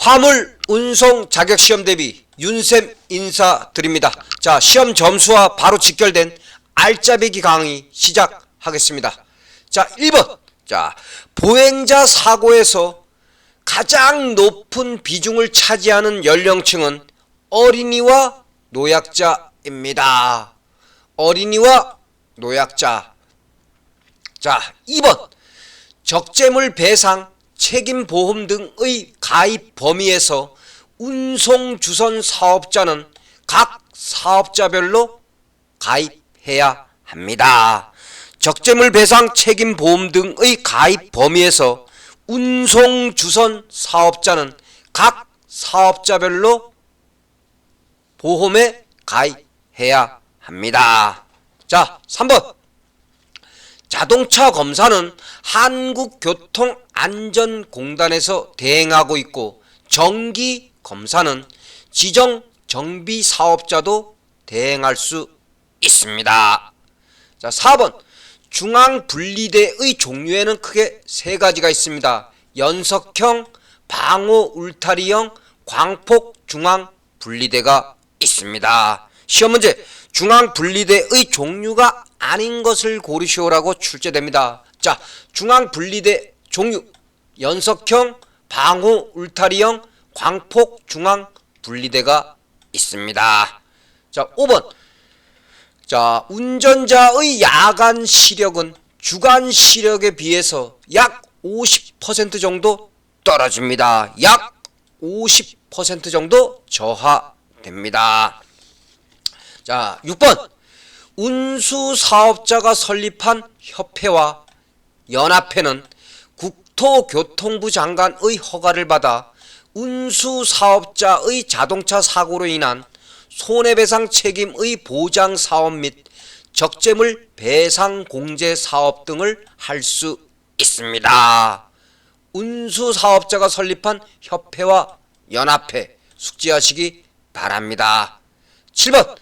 화물 운송 자격시험 대비 윤쌤 인사드립니다. 자, 시험 점수와 바로 직결된 알짜배기 강의 시작하겠습니다. 자, 1번. 자, 보행자 사고에서 가장 높은 비중을 차지하는 연령층은 어린이와 노약자입니다. 어린이와 노약자. 자, 2번. 적재물 배상, 책임보험 등의 가입 범위에서 운송주선 사업자는 각 사업자별로 가입해야 합니다. 적재물 배상, 책임보험 등의 가입 범위에서 운송주선 사업자는 각 사업자별로 보험에 가입해야 합니다. 자, 3번. 자동차 검사는 한국교통안전공단에서 대행하고 있고, 정기 검사는 지정 정비 사업자도 대행할 수 있습니다. 자, 4번. 중앙분리대의 종류에는 크게 세 가지가 있습니다. 연석형, 방호 울타리형, 광폭 중앙분리대가 있습니다. 시험 문제. 중앙분리대의 종류가 아닌 것을 고르시오라고 출제됩니다. 자, 중앙분리대 종류. 연석형, 방호 울타리형, 광폭 중앙분리대가 있습니다. 자, 5번. 자, 운전자의 야간 시력은 주간 시력에 비해서 약 50% 정도 떨어집니다. 약 50% 정도 저하됩니다. 자, 6번. 운수사업자가 설립한 협회와 연합회는 국토교통부 장관의 허가를 받아 운수사업자의 자동차 사고로 인한 손해배상 책임의 보장 사업 및 적재물 배상 공제 사업 등을 할 수 있습니다. 운수사업자가 설립한 협회와 연합회 숙지하시기 바랍니다. 7번.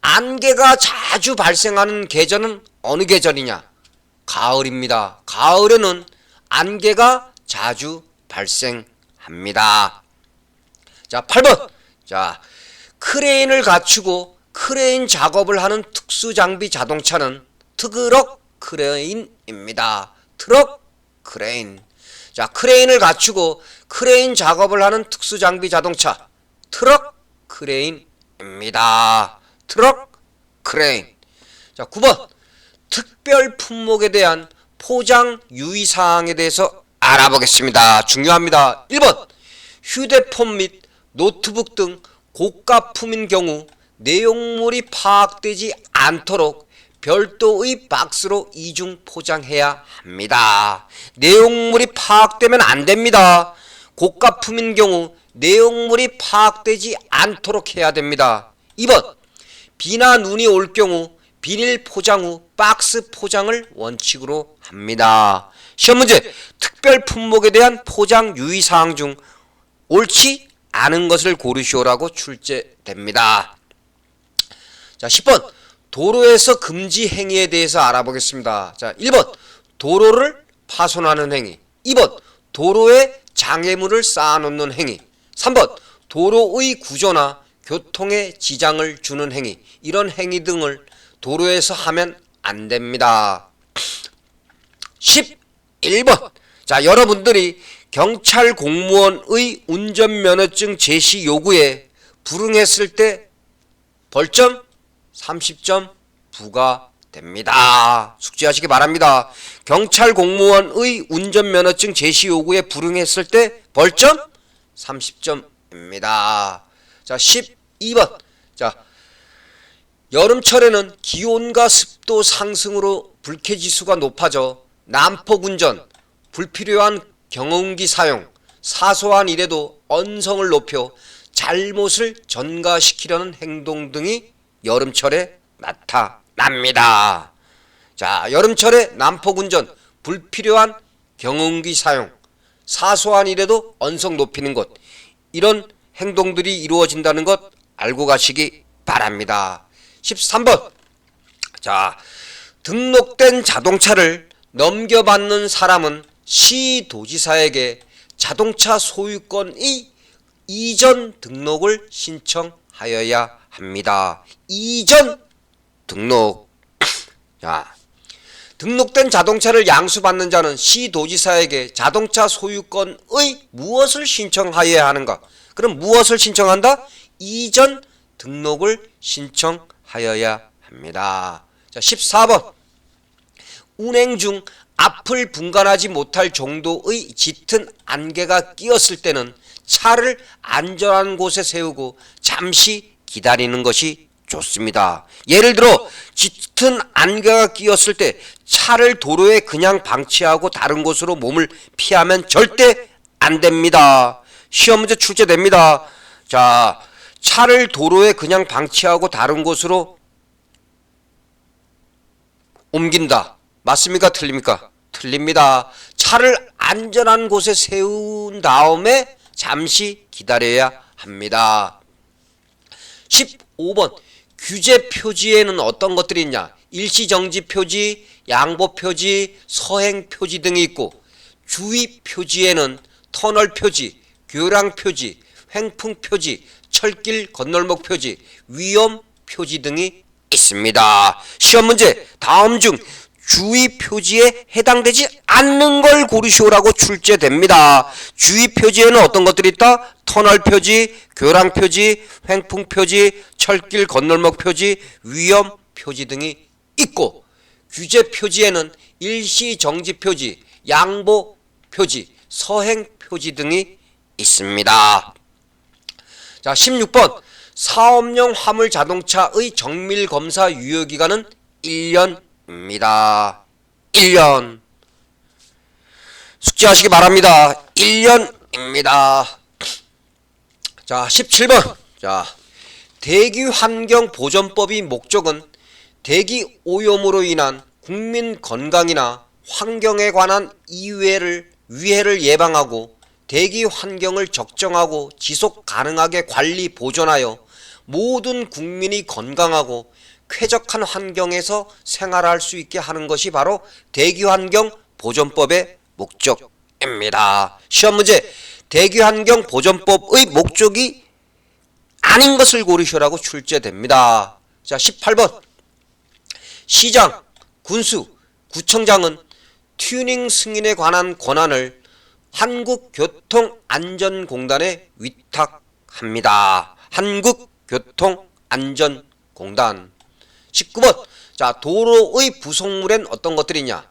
안개가 자주 발생하는 계절은 어느 계절이냐? 가을입니다. 가을에는 안개가 자주 발생합니다. 자, 8번. 자, 크레인을 갖추고 크레인 작업을 하는 특수장비 자동차는 트럭 크레인입니다. 트럭 크레인. 자, 크레인을 갖추고 크레인 작업을 하는 특수장비 자동차 트럭 크레인입니다. 트럭 크레인. 자, 9번. 특별 품목에 대한 포장 유의사항에 대해서 알아보겠습니다. 중요합니다. 1번. 휴대폰 및 노트북 등 고가품인 경우 내용물이 파악되지 않도록 별도의 박스로 이중 포장해야 합니다. 내용물이 파악되면 안 됩니다. 고가품인 경우 내용물이 파악되지 않도록 해야 됩니다. 2번. 비나 눈이 올 경우 비닐 포장 후 박스 포장을 원칙으로 합니다. 시험 문제. 특별 품목에 대한 포장 유의사항 중 옳지 않은 것을 고르시오라고 출제됩니다. 자, 10번. 도로에서 금지 행위에 대해서 알아보겠습니다. 자, 1번. 도로를 파손하는 행위. 2번. 도로에 장애물을 쌓아놓는 행위. 3번. 도로의 구조나 교통에 지장을 주는 행위. 이런 행위 등을 도로에서 하면 안 됩니다. 11번. 자, 여러분들이 경찰 공무원의 운전면허증 제시 요구에 불응했을 때 벌점 30점 부과됩니다. 숙지하시기 바랍니다. 경찰 공무원의 운전면허증 제시 요구에 불응했을 때 벌점 30점입니다. 자, 12번. 자, 여름철에는 기온과 습도 상승으로 불쾌지수가 높아져 난폭운전, 불필요한 경운기 사용, 사소한 일에도 언성을 높여 잘못을 전가시키려는 행동 등이 여름철에 나타납니다. 자, 여름철에 난폭운전, 불필요한 경운기 사용, 사소한 일에도 언성 높이는 것, 이런 행동들이 이루어진다는 것 알고 가시기 바랍니다. 13번. 자, 등록된 자동차를 넘겨받는 사람은 시도지사에게 자동차 소유권이 이전 등록을 신청하여야 합니다. 이전 등록. 자, 등록된 자동차를 양수받는 자는 시도지사에게 자동차 소유권의 무엇을 신청하여야 하는가? 그럼 무엇을 신청한다? 이전 등록을 신청하여야 합니다. 자, 14번. 운행 중 앞을 분간하지 못할 정도의 짙은 안개가 끼었을 때는 차를 안전한 곳에 세우고 잠시 기다리는 것이 좋습니다. 예를 들어 짙은 안개가 끼었을 때 차를 도로에 그냥 방치하고 다른 곳으로 몸을 피하면 절대 안 됩니다. 시험 문제 출제됩니다. 자, 차를 도로에 그냥 방치하고 다른 곳으로 옮긴다. 맞습니까? 틀립니까? 틀립니다. 차를 안전한 곳에 세운 다음에 잠시 기다려야 합니다. 15번. 규제 표지에는 어떤 것들이 있냐? 일시정지 표지, 양보 표지, 서행 표지 등이 있고, 주의 표지에는 터널 표지, 교량 표지, 횡풍 표지, 철길 건널목 표지, 위험 표지 등이 있습니다. 시험 문제. 다음 중 주의 표지에 해당되지 않는 걸 고르시오라고 출제됩니다. 주의 표지에는 어떤 것들이 있다? 터널 표지, 교량 표지, 횡풍 표지, 철길 건널목 표지, 위험 표지 등이 있고, 규제 표지에는 일시 정지 표지, 양보 표지, 서행 표지 등이 있습니다. 자, 16번. 사업용 화물 자동차의 정밀 검사 유효 기간은 1년입니다. 1년. 숙지하시기 바랍니다. 1년입니다. 자, 17번. 자, 대기환경보전법의 목적은 대기 오염으로 인한 국민 건강이나 환경에 관한 위해를 예방하고 대기 환경을 적정하고 지속 가능하게 관리 보존하여 모든 국민이 건강하고 쾌적한 환경에서 생활할 수 있게 하는 것이 바로 대기환경보전법의 목적입니다. 시험 문제. 대기환경보전법의 목적이 아닌 것을 고르시라고 출제됩니다. 자, 18번. 시장, 군수, 구청장은 튜닝 승인에 관한 권한을 한국교통안전공단에 위탁합니다. 한국교통안전공단. 19번. 자, 도로의 부속물엔 어떤 것들이 있냐?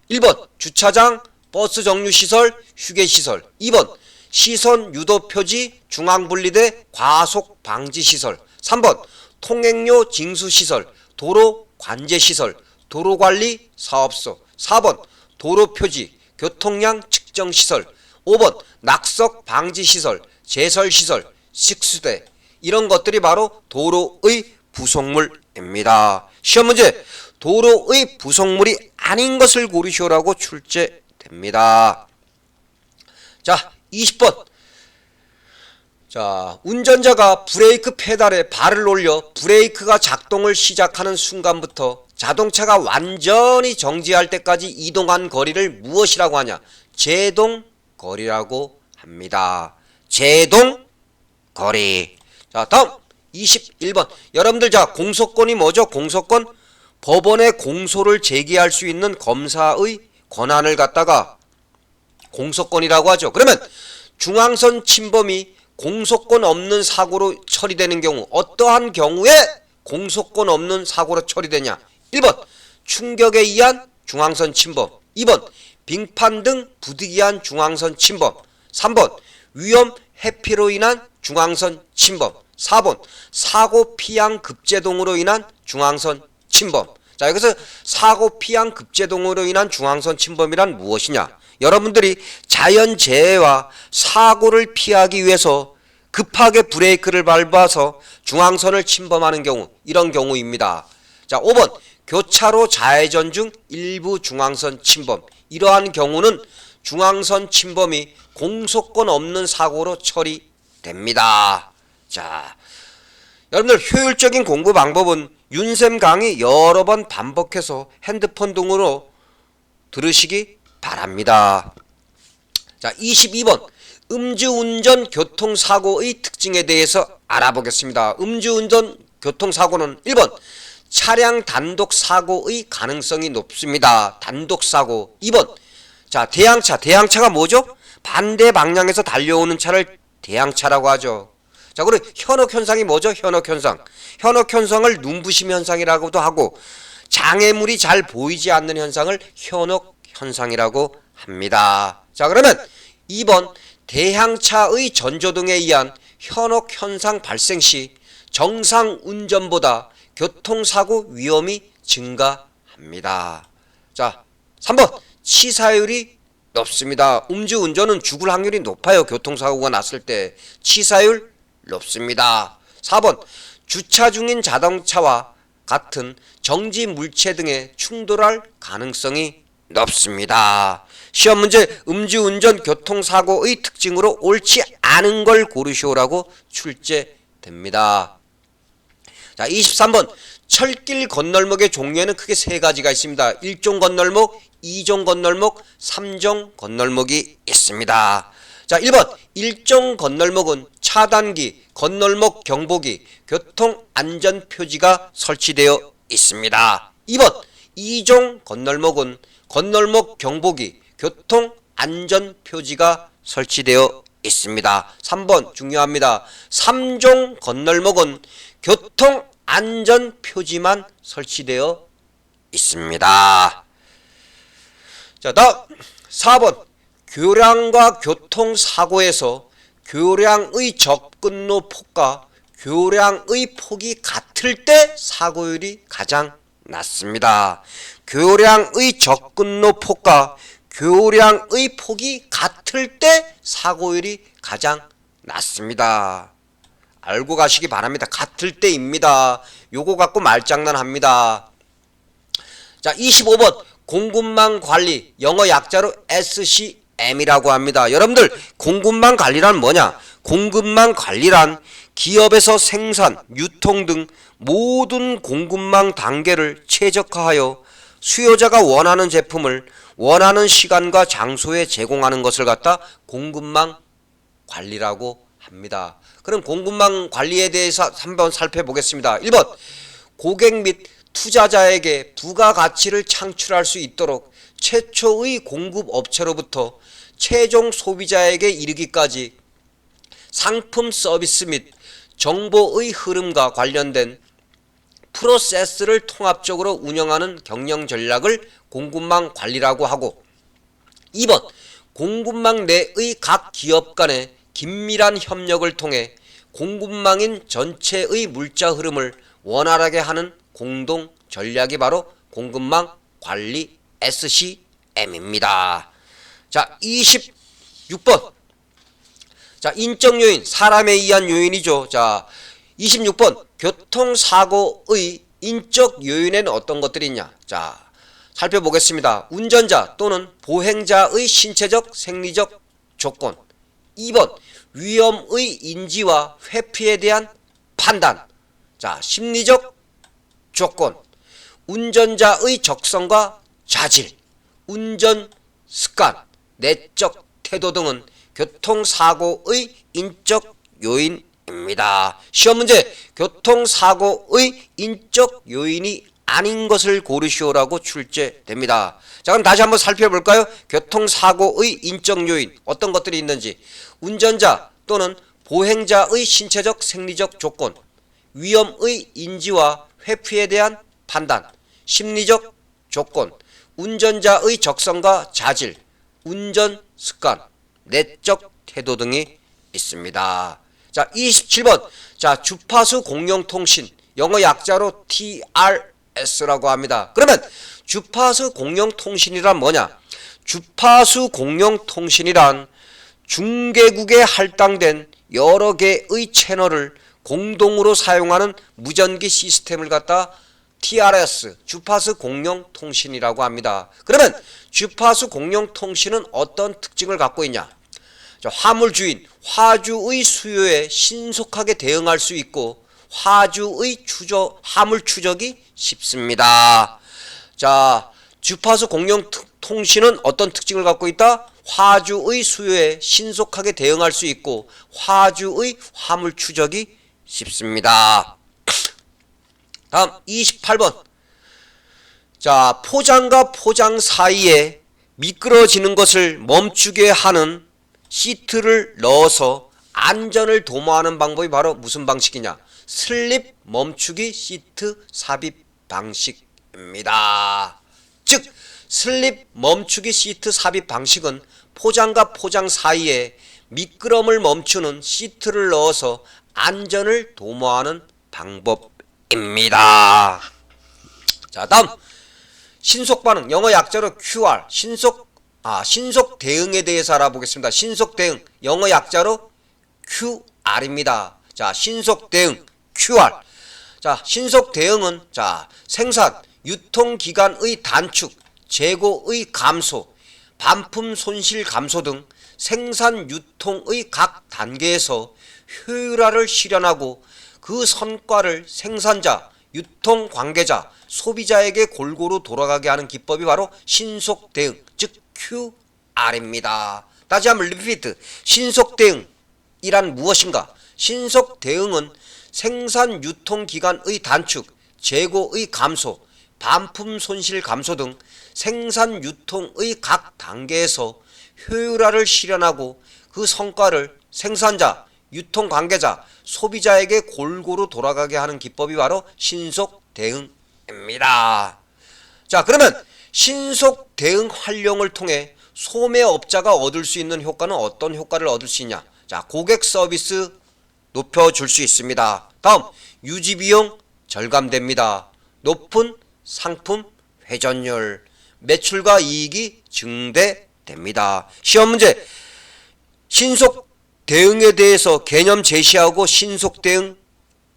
1번 주차장, 버스 정류시설, 휴게시설. 2번 시선 유도 표지, 중앙분리대, 과속 방지시설. 3번 통행료 징수시설, 도로 관제시설, 도로관리 사업소. 4번 도로표지, 교통량 측정시설. 5번 낙석 방지시설, 제설시설, 식수대. 이런 것들이 바로 도로의 부속물입니다. 시험 문제. 도로의 부속물이 아닌 것을 고르시오라고 출제됩니다. 자, 20번. 자, 운전자가 브레이크 페달에 발을 올려 브레이크가 작동을 시작하는 순간부터 자동차가 완전히 정지할 때까지 이동한 거리를 무엇이라고 하냐? 제동거리라고 합니다. 제동거리. 자, 다음 21번. 여러분들, 자, 공소권이 뭐죠? 공소권. 법원에 공소를 제기할 수 있는 검사의 권한을 갖다가 공소권이라고 하죠. 그러면 중앙선 침범이 공소권 없는 사고로 처리되는 경우, 어떠한 경우에 공소권 없는 사고로 처리되냐? 1번 충격에 의한 중앙선 침범, 2번 빙판 등 부득이한 중앙선 침범, 3번 위험 회피로 인한 중앙선 침범, 4번 사고 피향 급제동으로 인한 중앙선 침범. 자, 여기서 사고 피향 급제동으로 인한 중앙선 침범이란 무엇이냐? 여러분들이 자연재해와 사고를 피하기 위해서 급하게 브레이크를 밟아서 중앙선을 침범하는 경우, 이런 경우입니다. 자, 5번 교차로 좌회전 중 일부 중앙선 침범. 이러한 경우는 중앙선 침범이 공소권 없는 사고로 처리됩니다. 자, 여러분들 효율적인 공부 방법은 윤쌤 강의 여러 번 반복해서 핸드폰 등으로 들으시기 바랍니다. 자, 22번 음주운전 교통사고의 특징에 대해서 알아보겠습니다. 음주운전 교통사고는 1번 차량 단독사고의 가능성이 높습니다. 단독사고. 2번 자 대항차가 뭐죠? 반대 방향에서 달려오는 차를 대항차라고 하죠. 자 그리고 현혹현상이 뭐죠? 현혹현상을 눈부심 현상이라고도 하고 장애물이 잘 보이지 않는 현상을 현혹현상이라고 합니다. 자 그러면 2번 대항차의 전조등에 의한 현혹현상 발생 시 정상 운전보다 교통사고 위험이 증가합니다. 자 3번 치사율이 높습니다. 음주운전은 죽을 확률이 높아요. 교통사고가 났을 때 치사율 높습니다. 4번 주차 중인 자동차와 같은 정지 물체 등에 충돌할 가능성이 높습니다. 시험 문제 음주운전 교통사고의 특징으로 옳지 않은 걸 고르시오라고 출제됩니다. 자 23번 철길 건널목의 종류에는 크게 세 가지가 있습니다. 1종 건널목, 2종 건널목, 3종 건널목이 있습니다. 자 1번 1종 건널목은 차단기, 건널목 경보기, 교통안전표지가 설치되어 있습니다. 2번 2종 건널목은 건널목 경보기, 교통안전표지가 설치되어 있습니다. 3번 중요합니다. 3종 건널목은 교통안전표지만 설치되어 있습니다. 자 다음 4번 교량과 교통사고에서 교량의 접근로 폭과 교량의 폭이 같을 때 사고율이 가장 낮습니다. 교량의 접근로 폭과 교량의 폭이 같을 때 사고율이 가장 낮습니다. 알고 가시기 바랍니다. 같을 때입니다. 요거 갖고 말장난합니다. 자 25번 공급망 관리, 영어 약자로 SCM이라고 합니다. 여러분들 공급망 관리란 뭐냐? 공급망 관리란 기업에서 생산, 유통 등 모든 공급망 단계를 최적화하여 수요자가 원하는 제품을 원하는 시간과 장소에 제공하는 것을 갖다 공급망 관리라고 합니다. 그럼 공급망 관리에 대해서 한번 살펴보겠습니다. 1번 고객 및 투자자에게 부가가치를 창출할 수 있도록 최초의 공급업체로부터 최종 소비자에게 이르기까지 상품 서비스 및 정보의 흐름과 관련된 프로세스를 통합적으로 운영하는 경영 전략을 공급망 관리라고 하고 2번 공급망 내의 각 기업 간의 긴밀한 협력을 통해 공급망인 전체의 물자 흐름을 원활하게 하는 공동 전략이 바로 공급망 관리 SCM입니다. 자 26번 자 인적 요인 사람에 의한 요인이죠. 자 26번 교통사고의 인적 요인에는 어떤 것들이 있냐. 자 살펴보겠습니다. 운전자 또는 보행자의 신체적 생리적 조건. 2번 위험의 인지와 회피에 대한 판단. 자 심리적 조건. 운전자의 적성과 자질, 운전 습관, 내적 태도 등은 교통사고의 인적 요인입니다. 시험 문제 교통사고의 인적 요인이 아닌 것을 고르시오라고 출제됩니다. 자 그럼 다시 한번 살펴볼까요? 교통사고의 인적 요인 어떤 것들이 있는지. 운전자 또는 보행자의 신체적 생리적 조건, 위험의 인지와 회피에 대한 판단, 심리적 조건, 운전자의 적성과 자질, 운전 습관, 내적 태도 등이 있습니다. 자 27번 자 주파수 공룡통신 영어 약자로 TRS라고 합니다. 그러면 주파수 공룡통신이란 뭐냐? 주파수 공룡통신이란 중계국에 할당된 여러 개의 채널을 공동으로 사용하는 무전기 시스템을 갖다 TRS 주파수 공룡통신이라고 합니다. 그러면 주파수 공룡통신은 어떤 특징을 갖고 있냐? 화물 주인, 화주의 수요에 신속하게 대응할 수 있고 화주의 화물 추적이 쉽습니다. 자, 주파수 공룡통신은 어떤 특징을 갖고 있다? 화주의 수요에 신속하게 대응할 수 있고 화주의 화물 추적이 쉽습니다. 다음 28번. 자, 포장과 포장 사이에 미끄러지는 것을 멈추게 하는 시트를 넣어서 안전을 도모하는 방법이 바로 무슨 방식이냐? 슬립 멈추기 시트 삽입 방식입니다. 즉 슬립 멈추기 시트 삽입 방식은 포장과 포장 사이에 미끄럼을 멈추는 시트를 넣어서 안전을 도모하는 방법입니다. 자, 다음 신속 반응, 영어 약자로 QR, 신속 대응에 대해서 알아보겠습니다. 신속 대응, 영어 약자로 QR입니다. 자, 신속 대응, QR. 자, 신속 대응은 자, 생산, 유통 기간의 단축, 재고의 감소, 반품 손실 감소 등 생산 유통의 각 단계에서 효율화를 실현하고 그 성과를 생산자, 유통 관계자, 소비자에게 골고루 돌아가게 하는 기법이 바로 신속 대응, 즉 QR입니다. 다시 한번 리피트. 신속 대응이란 무엇인가? 신속 대응은 생산 유통 기간의 단축, 재고의 감소, 반품 손실 감소 등 생산 유통의 각 단계에서 효율화를 실현하고 그 성과를 생산자, 유통 관계자, 소비자에게 골고루 돌아가게 하는 기법이 바로 신속 대응입니다. 자, 그러면 신속 대응 활용을 통해 소매업자가 얻을 수 있는 효과는 어떤 효과를 얻을 수 있냐? 자, 고객 서비스 높여줄 수 있습니다. 다음, 유지비용 절감됩니다. 높은 상품 회전율, 매출과 이익이 증대됩니다. 시험 문제, 신속 대응에 대해서 개념 제시하고 신속 대응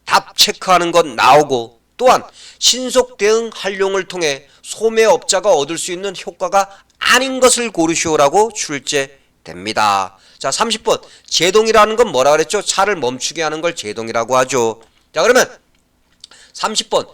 답 체크하는 것 나오고, 또한 신속 대응 활용을 통해 소매업자가 얻을 수 있는 효과가 아닌 것을 고르시오라고 출제됩니다. 자, 30번. 제동이라는 건 뭐라 그랬죠? 차를 멈추게 하는 걸 제동이라고 하죠. 자, 그러면 30번.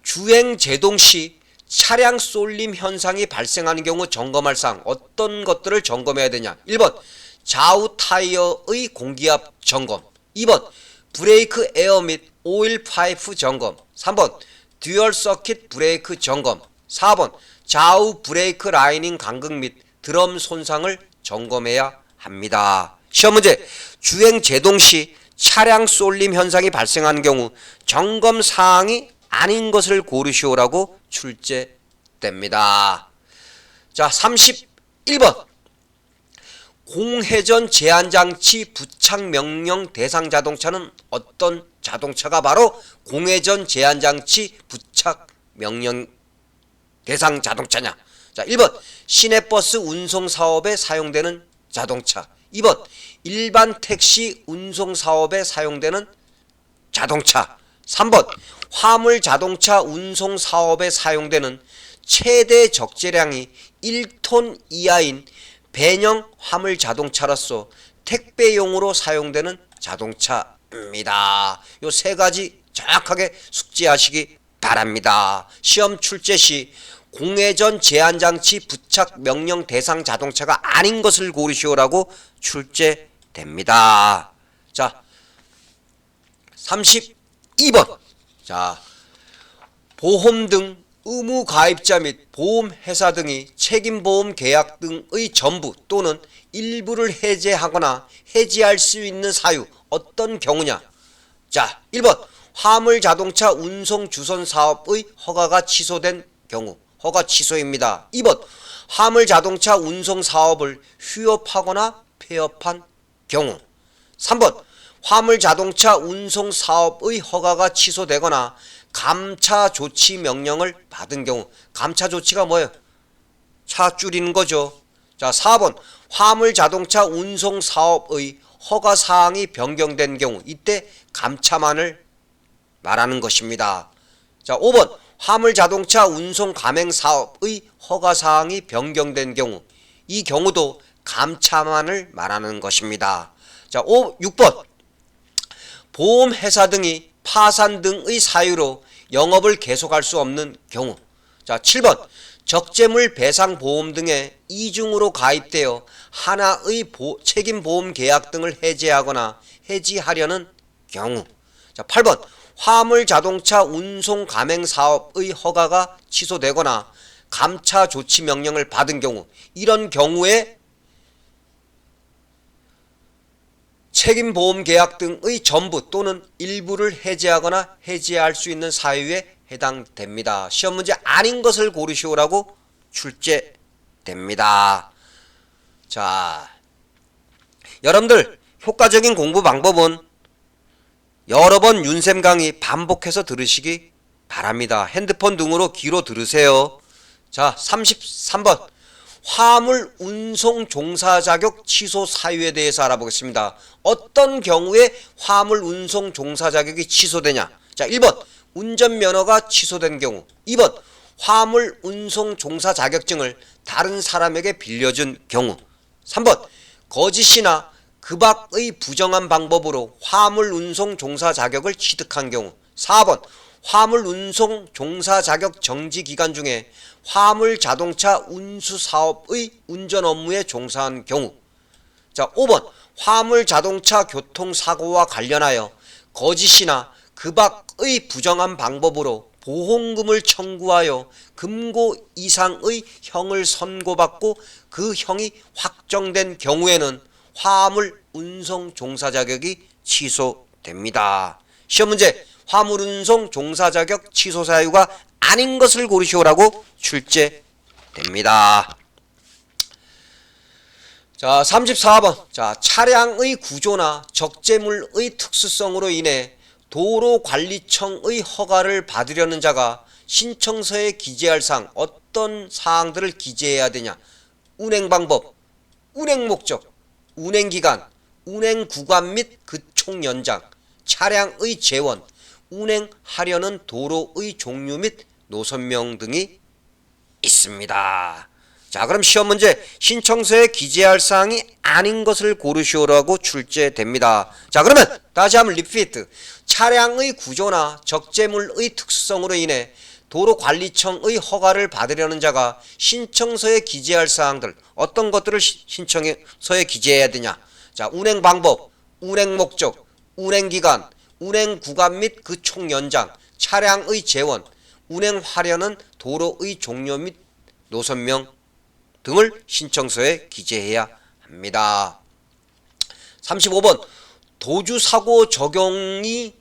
주행 제동 시 차량 쏠림 현상이 발생하는 경우 점검할 사항, 어떤 것들을 점검해야 되냐? 1번. 좌우 타이어의 공기압 점검. 2번. 브레이크 에어 및 오일 파이프 점검. 3번. 듀얼 서킷 브레이크 점검. 4번. 좌우 브레이크 라이닝 간극 및 드럼 손상을 점검해야 합니다. 시험 문제. 주행 제동 시 차량 쏠림 현상이 발생하는 경우 점검 사항이 아닌 것을 고르시오라고 출제됩니다. 자, 31번. 공회전 제한장치 부착 명령 대상 자동차는 어떤 자동차가 바로 공회전 제한장치 부착 명령 대상 자동차냐? 자, 1번 시내버스 운송 사업에 사용되는 자동차. 2번 일반 택시 운송 사업에 사용되는 자동차. 3번 화물 자동차 운송 사업에 사용되는 최대 적재량이 1톤 이하인 배형 화물 자동차로서 택배용으로 사용되는 자동차입니다. 요 세 가지 정확하게 숙지하시기 바랍니다. 시험 출제 시 공회전 제한장치 부착 명령 대상 자동차가 아닌 것을 고르시오라고 출제됩니다. 자, 32번. 자, 보험 등 의무 가입자 및 보험회사 등이 책임보험 계약 등의 전부 또는 일부를 해제하거나 해지할 수 있는 사유, 어떤 경우냐? 자, 1번 화물 자동차 운송 주선 사업의 허가가 취소된 경우, 허가 취소입니다. 2번 화물 자동차 운송 사업을 휴업하거나 폐업한 경우. 3번 화물 자동차 운송 사업의 허가가 취소되거나 감차 조치 명령을 받은 경우. 감차 조치가 뭐예요? 차 줄이는 거죠. 자, 4번 화물 자동차 운송 사업의 허가 사항이 변경된 경우, 이때 감차만을 말하는 것입니다. 자, 5번 화물 자동차 운송 가맹 사업의 허가 사항이 변경된 경우, 이 경우도 감차만을 말하는 것입니다. 자, 6번 보험회사 등이 파산 등의 사유로 영업을 계속할 수 없는 경우. 자, 7번 적재물 배상 보험 등에 이중으로 가입되어 하나의 책임보험 계약 등을 해제하거나 해지하려는 경우. 자, 8번 화물자동차 운송 가맹 사업의 허가가 취소되거나 감차 조치 명령을 받은 경우, 이런 경우에 책임보험 계약 등의 전부 또는 일부를 해제하거나 해지할 수 있는 사유에 해당됩니다. 시험 문제 아닌 것을 고르시오라고 출제됩니다. 자, 여러분들 효과적인 공부 방법은 여러 번 윤쌤 강의 반복해서 들으시기 바랍니다. 핸드폰 등으로 귀로 들으세요. 자, 33번 화물 운송 종사 자격 취소 사유에 대해서 알아보겠습니다. 어떤 경우에 화물 운송 종사 자격이 취소되냐? 자, 1번 운전면허가 취소된 경우, 2번 화물 운송 종사 자격증을 다른 사람에게 빌려준 경우, 3번 거짓이나 그 밖의 부정한 방법으로 화물 운송 종사 자격을 취득한 경우, 4번 화물 운송 종사 자격 정지 기간 중에 화물 자동차 운수 사업의 운전 업무에 종사한 경우. 자, 5번 화물 자동차 교통사고와 관련하여 거짓이나 그 밖의 부정한 방법으로 보험금을 청구하여 금고 이상의 형을 선고받고 그 형이 확정된 경우에는 화물 운송 종사 자격이 취소됩니다. 시험 문제 화물 운송 종사 자격 취소 사유가 아닌 것을 고르시오라고 출제됩니다. 자, 34번. 자, 차량의 구조나 적재물의 특수성으로 인해 도로관리청의 허가를 받으려는 자가 신청서에 기재할 사항, 어떤 사항들을 기재해야 되냐? 운행방법, 운행목적, 운행기간, 운행구간 및 그 총 연장, 차량의 재원, 운행하려는 도로의 종류 및 노선명 등이 있습니다. 자, 그럼 시험 문제 신청서에 기재할 사항이 아닌 것을 고르시오라고 출제됩니다. 자, 그러면 다시 한번 리피트. 차량의 구조나 적재물의 특수성으로 인해 도로관리청의 허가를 받으려는 자가 신청서에 기재할 사항들, 어떤 것들을 신청서에 기재해야 되냐? 자, 운행방법, 운행목적, 운행기간, 운행구간 및 그 총 연장, 차량의 재원, 운행하려는 도로의 종류 및 노선명 등을 신청서에 기재해야 합니다. 35번 도주사고 적용이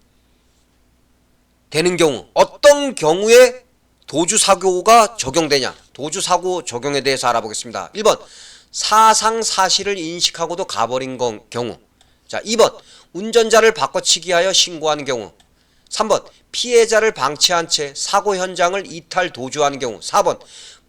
되는 경우, 어떤 경우에 도주사고가 적용되냐? 도주사고 적용에 대해서 알아보겠습니다. 1번 사상 사실을 인식하고도 가버린 경우. 자, 2번 운전자를 바꿔치기하여 신고한 경우. 3번 피해자를 방치한 채 사고 현장을 이탈 도주한 경우. 4번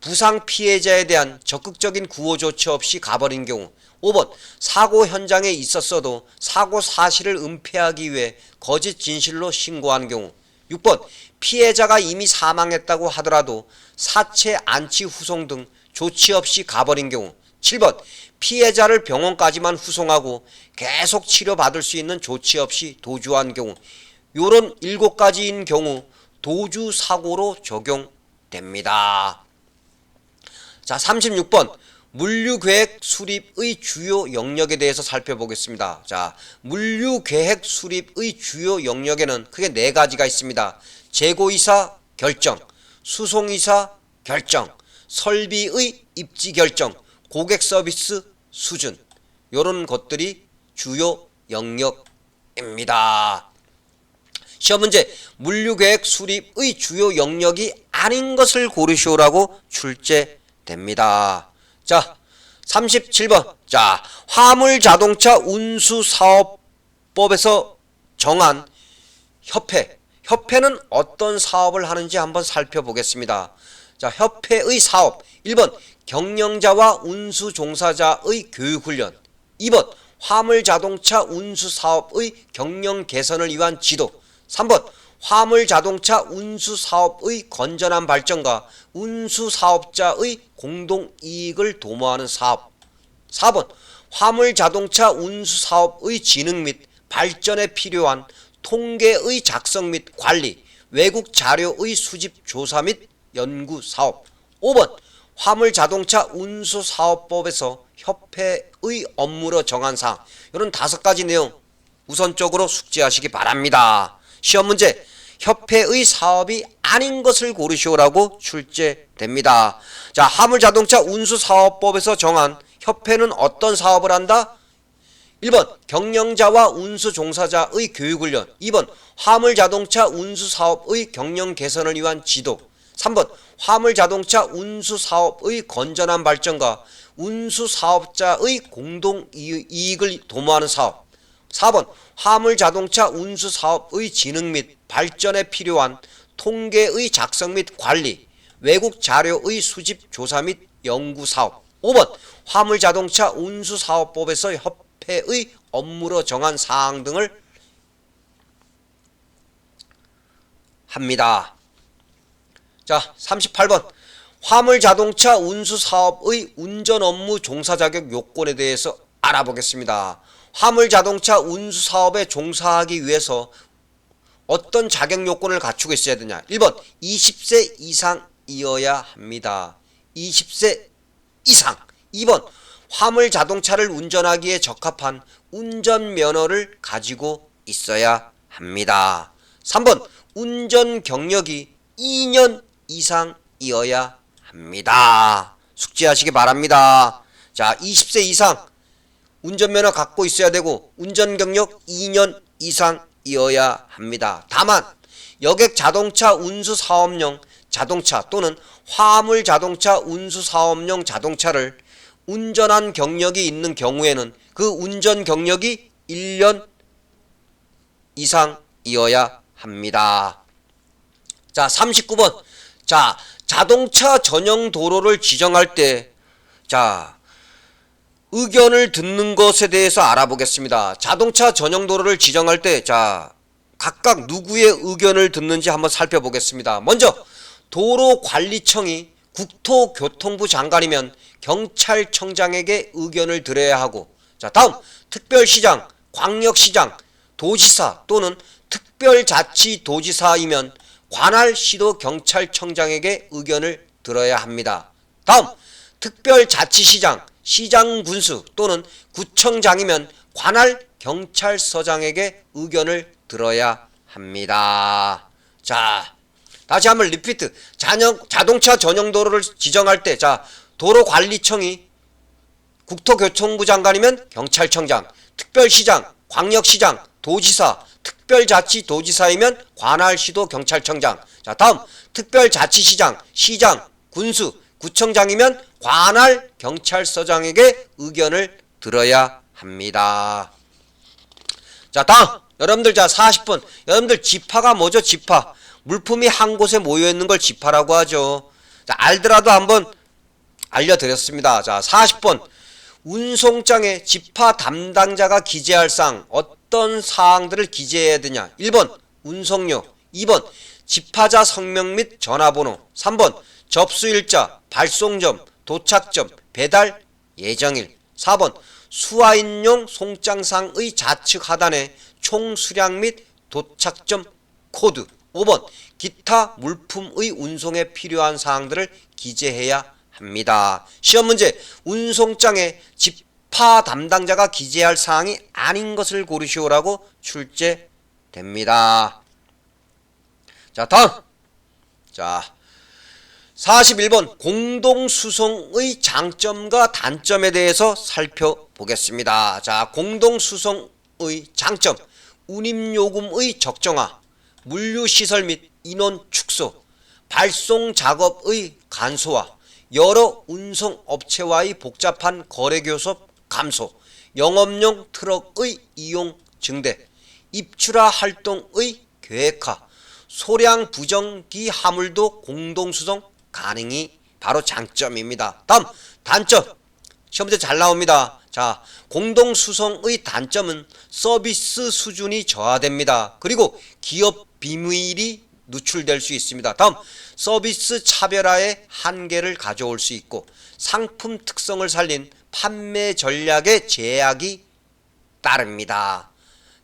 부상 피해자에 대한 적극적인 구호 조치 없이 가버린 경우. 5번 사고 현장에 있었어도 사고 사실을 은폐하기 위해 거짓 진실로 신고한 경우. 6번 피해자가 이미 사망했다고 하더라도 사체 안치 후송 등 조치 없이 가버린 경우. 7번 피해자를 병원까지만 후송하고 계속 치료받을 수 있는 조치 없이 도주한 경우. 요런 7가지인 경우 도주사고로 적용됩니다. 자, 36번 물류계획 수립의 주요 영역에 대해서 살펴보겠습니다. 자, 물류계획 수립의 주요 영역에는 크게 4가지가 있습니다. 재고이사 결정, 수송이사 결정, 설비의 입지 결정, 고객 서비스 수준, 요런 것들이 주요 영역입니다. 시험 문제 물류계획 수립의 주요 영역이 아닌 것을 고르시오라고 출제됩니다. 자, 37번. 자, 화물자동차 운수사업법에서 정한 협회. 협회는 어떤 사업을 하는지 한번 살펴보겠습니다. 자, 협회의 사업. 1번 경영자와 운수 종사자의 교육훈련. 2번 화물자동차 운수사업의 경영 개선을 위한 지도. 3번 화물자동차 운수사업의 건전한 발전과 운수사업자의 공동이익을 도모하는 사업. 4번 화물자동차 운수사업의 진흥 및 발전에 필요한 통계의 작성 및 관리, 외국 자료의 수집 조사 및 연구 사업. 5번 화물자동차 운수사업법에서 협회의 업무로 정한 사항, 이런 5가지 내용 우선적으로 숙지하시기 바랍니다. 시험 문제, 협회의 사업이 아닌 것을 고르시오라고 출제됩니다. 자, 화물자동차 운수사업법에서 정한 협회는 어떤 사업을 한다? 1번 경영자와 운수 종사자의 교육훈련, 2번 화물자동차 운수사업의 경영 개선을 위한 지도, 3번 화물자동차 운수사업의 건전한 발전과 운수사업자의 공동이익을 도모하는 사업, 4번 화물자동차 운수사업의 진흥 및 발전에 필요한 통계의 작성 및 관리, 외국 자료의 수집 조사 및 연구사업, 5번 화물자동차 운수사업법에서 협회의 업무로 정한 사항 등을 합니다. 자, 38번 화물자동차 운수사업의 운전 업무 종사 자격 요건에 대해서 알아보겠습니다. 화물자동차 운수사업에 종사하기 위해서 어떤 자격 요건을 갖추고 있어야 되냐? 1번 20세 이상이어야 합니다. 20세 이상. 2번 화물자동차를 운전하기에 적합한 운전면허를 가지고 있어야 합니다. 3번 운전 경력이 2년 이상이어야 합니다. 숙지하시기 바랍니다. 자, 20세 이상 운전면허 갖고 있어야 되고 운전경력 2년 이상이어야 합니다. 다만 여객자동차 운수사업용 자동차 또는 화물자동차 운수사업용 자동차를 운전한 경력이 있는 경우에는 그 운전 경력이 1년 이상이어야 합니다. 자, 39번. 자, 자동차 전용 도로를 지정할 때, 자, 의견을 듣는 것에 대해서 알아보겠습니다. 자동차 전용 도로를 지정할 때, 자, 각각 누구의 의견을 듣는지 한번 살펴보겠습니다. 먼저, 도로관리청이 국토교통부 장관이면 경찰청장에게 의견을 들어야 하고, 자, 다음, 특별시장, 광역시장, 도지사 또는 특별자치도지사이면 관할 시도 경찰청장에게 의견을 들어야 합니다. 다음, 특별자치시장, 시장군수 또는 구청장이면 관할 경찰서장에게 의견을 들어야 합니다. 자, 다시 한번 리피트. 자동차 전용 도로를 지정할 때, 자, 도로관리청이 국토교통부 장관이면 경찰청장, 특별시장, 광역시장, 도지사, 특별자치도지사이면 관할시도 경찰청장. 자, 다음 특별자치시장, 시장, 군수, 구청장이면 관할 경찰서장에게 의견을 들어야 합니다. 자, 다음 여러분들, 자, 40번. 여러분들 지파가 뭐죠? 지파. 물품이 한 곳에 모여있는 걸 지파라고 하죠. 자, 알더라도 한번 알려드렸습니다. 자, 40번. 운송장에 지파 담당자가 기재할 사항, 어떤 사항들을 기재해야 되냐? 1번 운송료, 2번 지파자 성명 및 전화번호, 3번 접수일자, 발송점, 도착점, 배달 예정일, 4번 수화인용 송장상의 좌측 하단에 총 수량 및 도착점 코드, 5번 기타 물품의 운송에 필요한 사항들을 기재해야 합니다. 시험 문제, 운송장에 지파 담당자가 기재할 사항이 아닌 것을 고르시오라고 출제됩니다. 자, 다음. 자, 41번 공동수송의 장점과 단점에 대해서 살펴보겠습니다. 자, 공동수송의 장점, 운임요금의 적정화, 물류시설 및 인원 축소, 발송작업의 간소화, 여러 운송업체와의 복잡한 거래교섭 감소, 영업용 트럭의 이용 증대, 입출하 활동의 계획화, 소량 부정기 화물도 공동수송 가능이 바로 장점입니다. 다음 단점. 시험문제 잘 나옵니다. 자, 공동수송의 단점은 서비스 수준이 저하됩니다. 그리고 기업 비밀이 누출될 수 있습니다. 다음, 서비스 차별화의 한계를 가져올 수 있고 상품 특성을 살린 판매 전략의 제약이 따릅니다.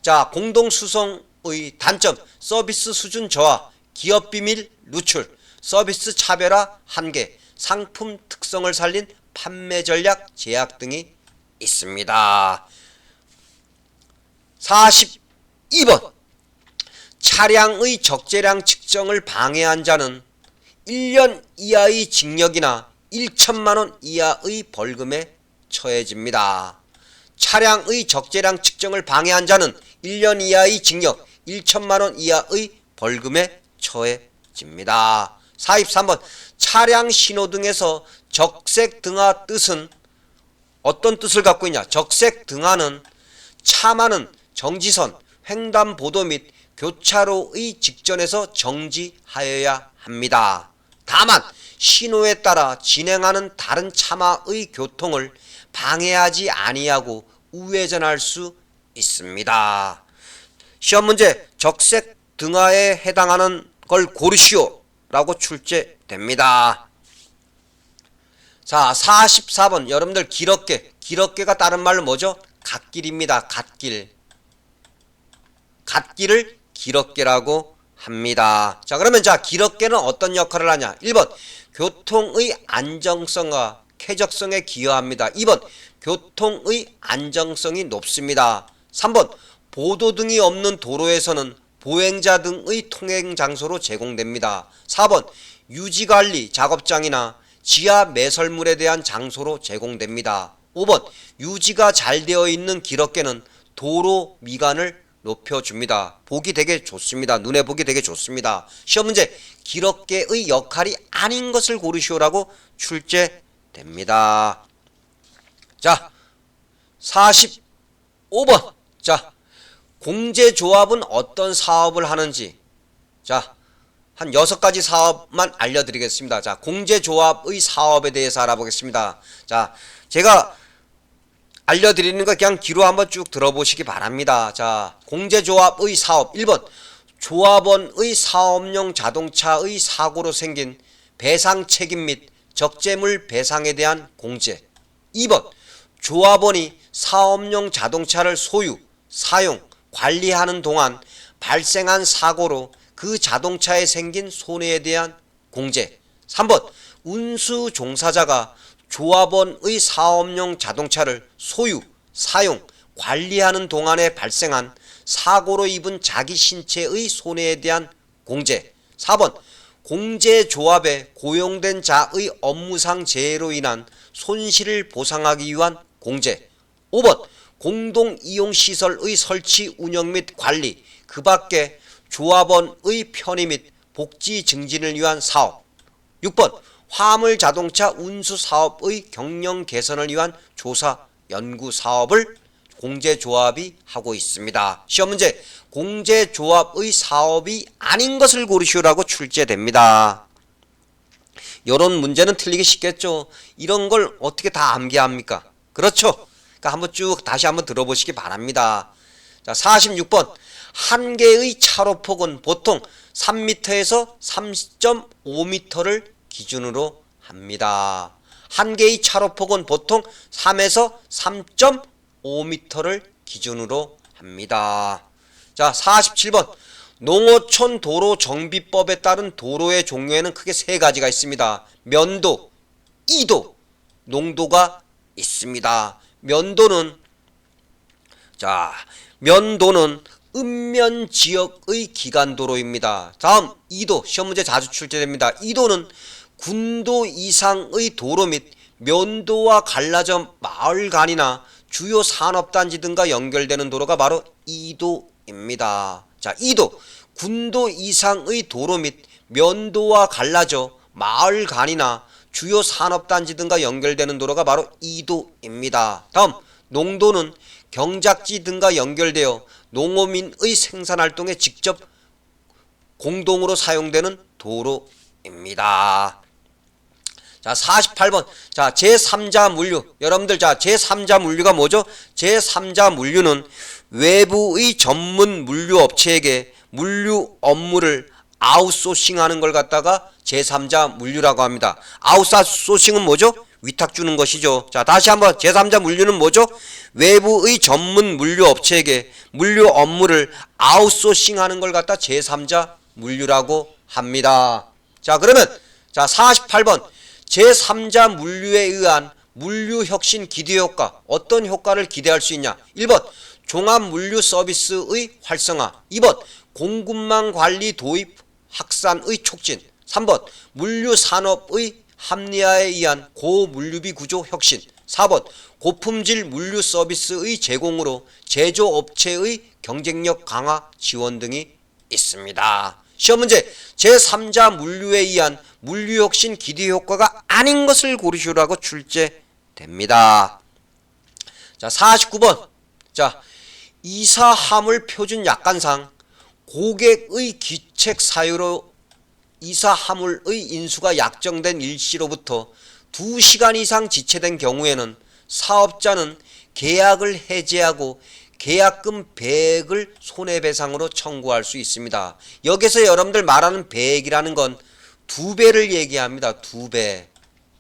자, 공동수송의 단점, 서비스 수준 저하, 기업 비밀 누출, 서비스 차별화 한계, 상품 특성을 살린 판매 전략 제약 등이 있습니다. 42번 차량의 적재량 측정을 방해한 자는 1년 이하의 징역이나 1천만원 이하의 벌금에 처해집니다. 차량의 적재량 측정을 방해한 자는 1년 이하의 징역, 1천만원 이하의 벌금에 처해집니다. 43번 차량 신호등에서 적색 등화 뜻은 어떤 뜻을 갖고 있냐? 적색 등화는 차만은 정지선, 횡단보도 및 교차로의 직전에서 정지하여야 합니다. 다만 신호에 따라 진행하는 다른 차마의 교통을 방해하지 아니하고 우회전할 수 있습니다. 시험 문제 적색 등화에 해당하는 걸 고르시오 라고 출제됩니다. 자, 44번 여러분들 기럽개가 다른 말로 뭐죠? 갓길입니다. 갓길을 기럽개라고 합니다. 자, 그러면 기럽개는 어떤 역할을 하냐? 1번 교통의 안정성과 쾌적성에 기여합니다. 2번 교통의 안정성이 높습니다. 3번 보도등이 없는 도로에서는 보행자 등의 통행 장소로 제공됩니다. 4번 유지관리 작업장이나 지하 매설물에 대한 장소로 제공됩니다. 5번 유지가 잘 되어 있는 기럽개는 도로 미관을 높여줍니다. 보기 되게 좋습니다. 눈에 보기 되게 좋습니다. 시험 문제 기럽개의 역할이 아닌 것을 고르시오라고 출제됩니다. 자, 45번 자, 공제조합은 어떤 사업을 하는지 자, 한 6가지 사업만 알려드리겠습니다. 자, 공제조합의 사업에 대해서 알아보겠습니다. 자, 제가 알려드리는 거 그냥 귀로 한번 쭉 들어보시기 바랍니다. 자, 공제조합의 사업 1번 조합원의 사업용 자동차의 사고로 생긴 배상 책임 및 적재물 배상에 대한 공제. 2번 조합원이 사업용 자동차를 소유, 사용, 관리하는 동안 발생한 사고로 그 자동차에 생긴 손해에 대한 공제. 3번 운수 종사자가 조합원의 사업용 자동차를 소유, 사용, 관리하는 동안에 발생한 사고로 입은 자기 신체의 손해에 대한 공제. 4번 공제조합에 고용된 자의 업무상 재해로 인한 손실을 보상하기 위한 공제. 5번 공동이용시설의 설치, 운영 및 관리, 그 밖에 조합원의 편의 및 복지 증진을 위한 사업. 6번 화물자동차 운수사업의 경영 개선을 위한 조사, 연구 사업을 공제조합이 하고 있습니다. 시험 문제 공제조합의 사업이 아닌 것을 고르시오라고 출제됩니다. 이런 문제는 틀리기 쉽겠죠. 이런 걸 어떻게 다 암기합니까? 그렇죠. 그러니까 한번 쭉 다시 한번 들어보시기 바랍니다. 자, 46번 한 개의 차로폭은 보통 3m에서 3.5m를 기준으로 합니다. 한 개의 차로폭은 보통 3에서 3.5m를 기준으로 합니다. 자, 47번 농어촌 도로 정비법에 따른 도로의 종류에는 크게 3가지가 있습니다. 면도, 이도, 농도가 있습니다. 면도는 읍면 지역의 기간도로입니다. 다음 이도, 시험 문제 자주 출제됩니다. 이도는 군도 이상의 도로 및 면도와 갈라져 마을 간이나 주요 산업단지 등과 연결되는 도로가 바로 이도입니다. 자, 이도 군도 이상의 도로 및 면도와 갈라져 마을 간이나 주요 산업단지 등과 연결되는 도로가 바로 이도입니다. 다음 농도는 경작지 등과 연결되어 농어민의 생산활동에 직접 공동으로 사용되는 도로입니다. 자, 48번 자, 제3자 물류. 여러분들 자, 제3자 물류가 뭐죠? 제3자 물류는 외부의 전문 물류 업체에게 물류 업무를 아웃소싱하는 걸 갖다가 제3자 물류라고 합니다. 아웃소싱은 뭐죠? 위탁 주는 것이죠. 자, 다시 한번 제3자 물류는 뭐죠? 외부의 전문 물류 업체에게 물류 업무를 아웃소싱하는 걸 갖다 제3자 물류라고 합니다. 자, 그러면 자, 48번 제3자 물류에 의한 물류혁신 기대효과, 어떤 효과를 기대할 수 있냐? 1번 종합물류 서비스의 활성화, 2번 공급망 관리 도입 확산의 촉진, 3번 물류산업의 합리화에 의한 고물류비 구조 혁신, 4번 고품질 물류 서비스의 제공으로 제조업체의 경쟁력 강화 지원 등이 있습니다. 시험 문제, 제3자 물류에 의한 물류혁신 기대효과가 아닌 것을 고르시오라고 출제됩니다. 자, 49번. 자, 이사화물 표준 약관상 고객의 기책 사유로 이사화물의 인수가 약정된 일시로부터 2시간 이상 지체된 경우에는 사업자는 계약을 해지하고 계약금 배액을 손해배상으로 청구할 수 있습니다. 여기서 여러분들 말하는 배액이라는 건 2배를 얘기합니다. 2배.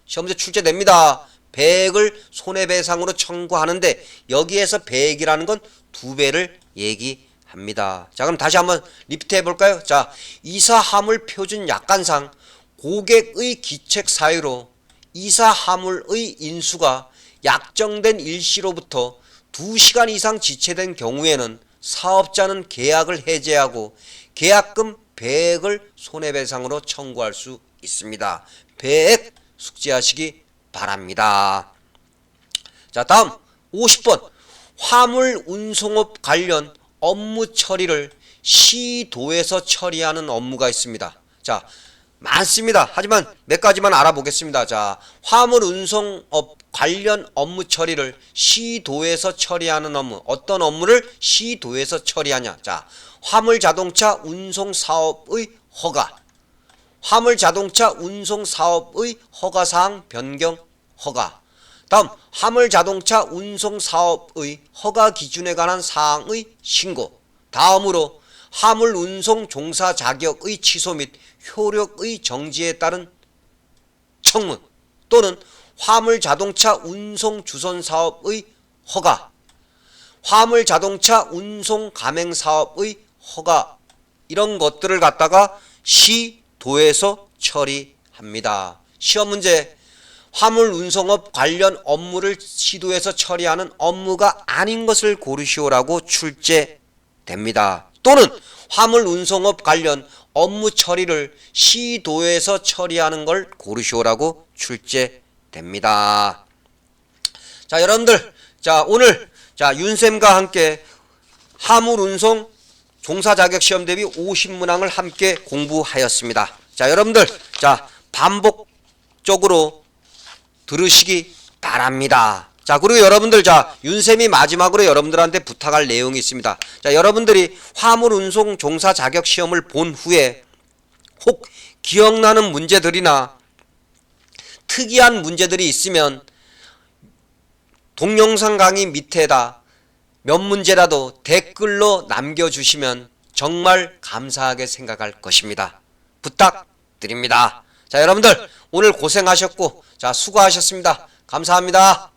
시험문제 출제됩니다. 배액을 손해배상으로 청구하는데 여기에서 배액이라는 건 2배를 얘기합니다. 자, 그럼 다시 한번 리피트 해볼까요? 자, 이사화물 표준 약관상 고객의 기책 사유로 이사화물의 인수가 약정된 일시로부터 2시간 이상 지체된 경우에는 사업자는 계약을 해지하고 계약금 배액을 손해배상으로 청구할 수 있습니다. 배액 숙지하시기 바랍니다. 자, 다음 50번. 화물 운송업 관련 업무 처리를 시도에서 처리하는 업무가 있습니다. 자, 많습니다. 하지만 몇 가지만 알아보겠습니다. 자, 화물 운송업 관련 업무 처리를 시도에서 처리하는 업무. 어떤 업무를 시도에서 처리하냐? 자, 화물 자동차 운송 사업의 허가. 화물 자동차 운송 사업의 허가 사항 변경 허가. 다음, 화물 자동차 운송 사업의 허가 기준에 관한 사항의 신고. 다음으로 화물 운송 종사 자격의 취소 및 효력의 정지에 따른 청문 또는 화물 자동차 운송 주선 사업의 허가, 화물 자동차 운송 가맹 사업의 허가, 이런 것들을 갖다가 시도에서 처리합니다. 시험 문제, 화물 운송업 관련 업무를 시도에서 처리하는 업무가 아닌 것을 고르시오라고 출제됩니다. 또는 화물 운송업 관련 업무 처리를 시도에서 처리하는 걸 고르시오라고 출제됩니다. 자, 여러분들, 자, 오늘 윤쌤과 함께 화물 운송 종사 자격 시험 대비 50문항을 함께 공부하였습니다. 자, 여러분들, 자, 반복적으로 들으시기 바랍니다. 자, 그리고 여러분들, 자, 윤쌤이 마지막으로 여러분들한테 부탁할 내용이 있습니다. 자, 여러분들이 화물 운송 종사 자격 시험을 본 후에 혹 기억나는 문제들이나 특이한 문제들이 있으면 동영상 강의 밑에다 몇 문제라도 댓글로 남겨주시면 정말 감사하게 생각할 것입니다. 부탁드립니다. 자, 여러분들 오늘 고생하셨고, 자, 수고하셨습니다. 감사합니다.